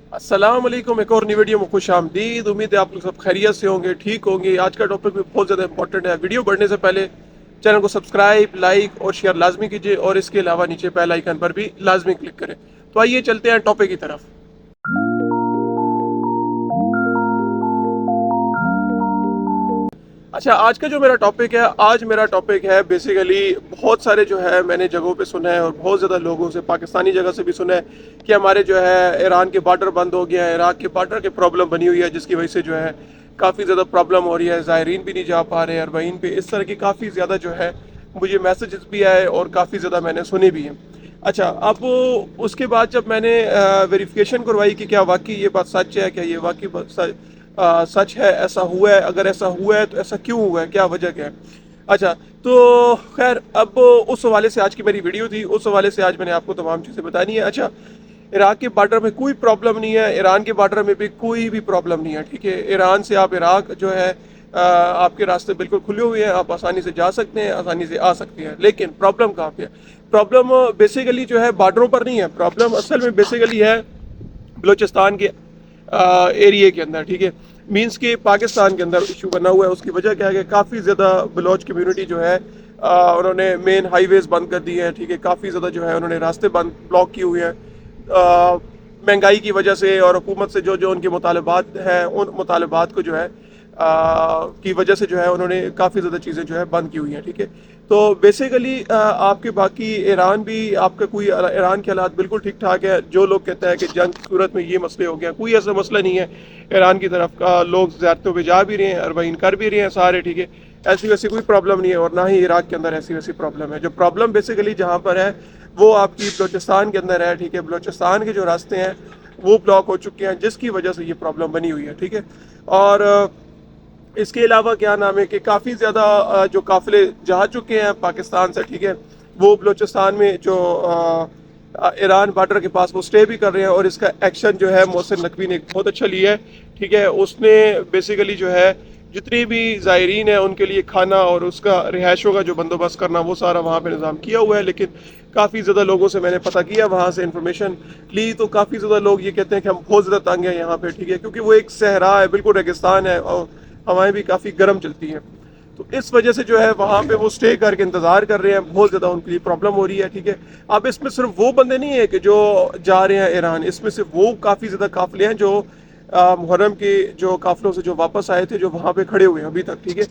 अस्सलाम वालेकुम। एक और नई वीडियो में खुश आमदीद। उम्मीद है आप लोग सब खैरियत से होंगे, ठीक होंगे। आज का टॉपिक भी बहुत ज़्यादा इंपॉर्टेंट है। वीडियो बढ़ने से पहले चैनल को सब्सक्राइब, लाइक और शेयर लाजमी कीजिए और इसके अलावा नीचे बेल आइकन पर भी लाजमी क्लिक करें। तो आइए चलते हैं टॉपिक की तरफ। अच्छा, आज का जो मेरा टॉपिक है, आज मेरा टॉपिक है बेसिकली बहुत सारे जो है मैंने जगहों पे सुना है और बहुत ज़्यादा लोगों से, पाकिस्तानी जगह से भी सुना है कि हमारे जो है ईरान के बॉर्डर बंद हो गया है, इराक के बॉर्डर की प्रॉब्लम बनी हुई है, जिसकी वजह से जो है काफ़ी ज़्यादा प्रॉब्लम हो रही है। ज़ायरीन भी नहीं जा पा रहे हैं अरबाइन पे। इस तरह की काफ़ी ज़्यादा जो है मुझे मैसेजेस भी आए और काफ़ी ज़्यादा मैंने सुने भी हैं। अच्छा, अब उसके बाद जब मैंने वेरिफिकेशन करवाई कि क्या वाकई ये बात सच है, क्या ये वाकई सच है, ऐसा हुआ है, अगर ऐसा हुआ है तो ऐसा क्यों हुआ है, क्या वजह क्या है। अच्छा, तो खैर अब उस हवाले से आज की मेरी वीडियो थी, उस हवाले से आज मैंने आपको तमाम चीज़ें बतानी है। अच्छा, इराक के बॉर्डर में कोई प्रॉब्लम नहीं है, ईरान के बॉर्डर में भी कोई भी प्रॉब्लम नहीं है, ठीक है। ईरान से आप इराक जो है आपके रास्ते बिल्कुल खुले हुए हैं, आप आसानी से जा सकते हैं, आसानी से आ सकते हैं। लेकिन प्रॉब्लम कहाँ पे है? प्रॉब्लम बेसिकली जो है बॉर्डरों पर नहीं है, प्रॉब्लम असल में बेसिकली है बलूचिस्तान के एरिया के अंदर, ठीक है। मींस के पाकिस्तान के अंदर इशू बना हुआ है। उसकी वजह क्या है कि काफ़ी ज़्यादा बलोच कम्युनिटी जो है उन्होंने मेन हाईवेज बंद कर दिए हैं, ठीक है। काफ़ी ज़्यादा जो है उन्होंने रास्ते बंद ब्लॉक किए हुए हैं महंगाई की वजह से, और हुकूमत से जो जो उनके मुतालबात हैं उन मुतालबात को जो है की वजह से जो है उन्होंने काफ़ी ज़्यादा चीज़ें जो है बंद की हुई हैं, ठीक है। तो बेसिकली आपके बाकी ईरान भी आपका कोई ईरान के हालात बिल्कुल ठीक ठाक है। जो लोग कहते हैं कि जंग की सूरत में ये मसले हो गए, कोई ऐसा मसला नहीं है। ईरान की तरफ का लोग ज़्यारतों पे जा भी रहे हैं, अरबाइन कर भी रहे हैं सारे, ठीक है। ऐसी वैसी कोई प्रॉब्लम नहीं है और ना ही इराक के अंदर ऐसी वैसी प्रॉब्लम है। जो प्रॉब्लम बेसिकली जहाँ पर है वो आपकी बलूचिस्तान के अंदर है, ठीक है। बलूचिस्तान के जो रास्ते हैं वो ब्लॉक हो चुके हैं, जिसकी वजह से ये प्रॉब्लम बनी हुई है, ठीक है। और इसके अलावा क्या नाम है कि काफ़ी ज़्यादा जो काफ़िले जा चुके हैं पाकिस्तान से, ठीक है, वो बलूचिस्तान में जो ईरान बॉर्डर के पास वो स्टे भी कर रहे हैं। और इसका एक्शन जो है मोहसिन नकवी ने बहुत अच्छा लिया है, ठीक है। उसने बेसिकली जो है जितनी भी ज़ायरीन है उनके लिए खाना और उसका रिहाइशों का जो बंदोबस्त करना वो सारा वहाँ पे निज़ाम किया हुआ है। लेकिन काफ़ी ज़्यादा लोगों से मैंने पता किया, वहाँ से इन्फॉर्मेशन ली, तो काफ़ी ज़्यादा लोग ये कहते हैं कि हम बहुत ज़्यादा तंग हैं यहाँ पे, ठीक है, क्योंकि वो एक सहरा है, बिल्कुल रेगिस्तान है और हवाएं भी काफ़ी गर्म चलती हैं। तो इस वजह से जो है वहाँ पे वो स्टे करके इंतज़ार कर रहे हैं, बहुत ज़्यादा उनके लिए प्रॉब्लम हो रही है, ठीक है। अब इसमें सिर्फ वो बंदे नहीं है कि जो जा रहे हैं ईरान, इसमें से वो काफ़ी ज़्यादा काफ़िले हैं जो मुहर्रम के जो काफ़िलों से जो वापस आए थे, जो वहाँ पे खड़े हुए हैं अभी तक, ठीक है,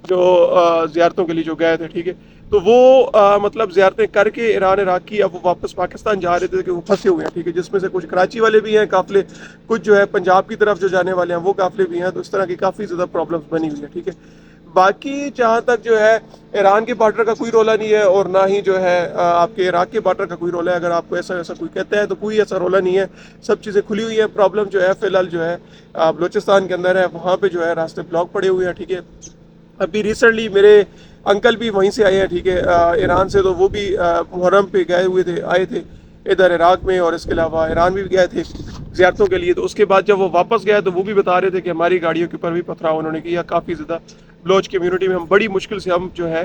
जो ज़ियारतों के लिए जो गए थे, ठीक है। तो वो मतलब ज़ियारतें करके ईरान इराक की, अब वो वापस पाकिस्तान जा रहे थे कि वो फंसे हुए हैं, ठीक है। जिसमें से कुछ कराची वाले भी हैं काफ़िले, कुछ जो है पंजाब की तरफ जो जाने वाले हैं वो काफ़िले भी हैं। तो इस तरह की काफ़ी ज़्यादा प्रॉब्लम्स बनी हुई है, ठीक है। बाकी जहाँ तक जो है ईरान के बॉर्डर का कोई रोला नहीं है और ना ही जो है आपके इराक के बॉर्डर का कोई रोला है। अगर आपको ऐसा ऐसा कोई कहता है तो कोई ऐसा रोला नहीं है, सब चीज़ें खुली हुई है। प्रॉब्लम जो है फ़िलहाल जो है बलूचिस्तान के अंदर है, वहाँ पे जो है रास्ते ब्लॉक पड़े हुए हैं, ठीक है। अभी रिसेंटली मेरे अंकल भी वहीं से आए हैं, ठीक है, ईरान से। तो वो भी मुहर्रम पे गए हुए थे, आए थे इधर इराक में, और इसके अलावा ईरान भी गए थे ज़ियारतों के लिए। तो उसके बाद जब वो वापस गए तो वो भी बता रहे थे कि हमारी गाड़ियों के ऊपर भी पथराव उन्होंने किया, काफ़ी ज़्यादा बलोच कम्यूनिटी में हम बड़ी मुश्किल से हम जो है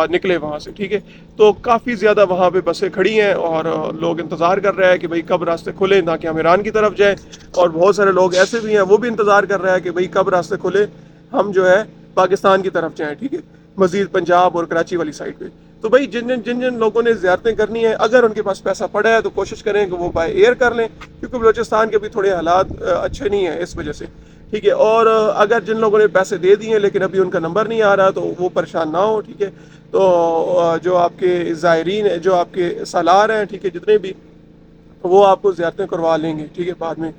निकले वहाँ से, ठीक है। तो काफ़ी ज़्यादा वहाँ पे बसें खड़ी हैं और लोग इंतज़ार कर रहे हैं कि भाई कब रास्ते खुले ताकि हम ईरान की तरफ जाएँ। और बहुत सारे लोग ऐसे भी हैं वो भी इंतज़ार कर रहे हैं कि भाई कब रास्ते खुले, हम जो है पाकिस्तान की तरफ जाएँ, ठीक है, मज़ीद पंजाब और कराची वाली साइड पे। तो भाई जिन जिन लोगों ने ज़ियारतें करनी है, अगर उनके पास पैसा पड़ा है तो कोशिश करें कि वो बाय एयर कर लें, क्योंकि बलूचिस्तान के भी थोड़े हालात अच्छे नहीं हैं इस वजह से, ठीक है। और अगर जिन लोगों ने पैसे दे दिए लेकिन अभी उनका नंबर नहीं आ रहा तो वो परेशान ना हो, ठीक है। तो जो आपके ज़ायरीन है, जो आपके सालार हैं, ठीक है, जितने भी, वो आपको ज़ियारतें करवा लेंगे, ठीक है, बाद में।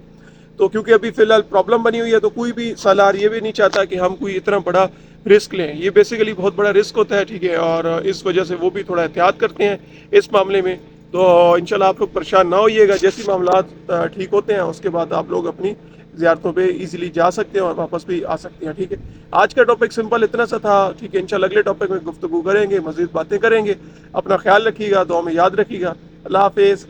तो क्योंकि अभी फ़िलहाल प्रॉब्लम बनी हुई है तो कोई भी सालार ये भी नहीं चाहता कि हम कोई इतना बड़ा रिस्क लें। ये बेसिकली बहुत बड़ा रिस्क होता है, ठीक है, और इस वजह से वो भी थोड़ा एहतियात करते हैं इस मामले में। तो इंशाल्लाह आप लोग परेशान ना होइएगा, जैसे मामलात ठीक होते हैं उसके बाद आप लोग अपनी ज़ियारतों पे इजीली जा सकते हैं और वापस भी आ सकते हैं, ठीक है। आज का टॉपिक सिंपल इतना सा था, ठीक है। इंशाल्लाह अगले टॉपिक में गुफ्तगू करेंगे, मज़ीद बातें करेंगे। अपना ख्याल रखिएगा, दुआ में याद रखिएगा। अल्लाह हाफिज़।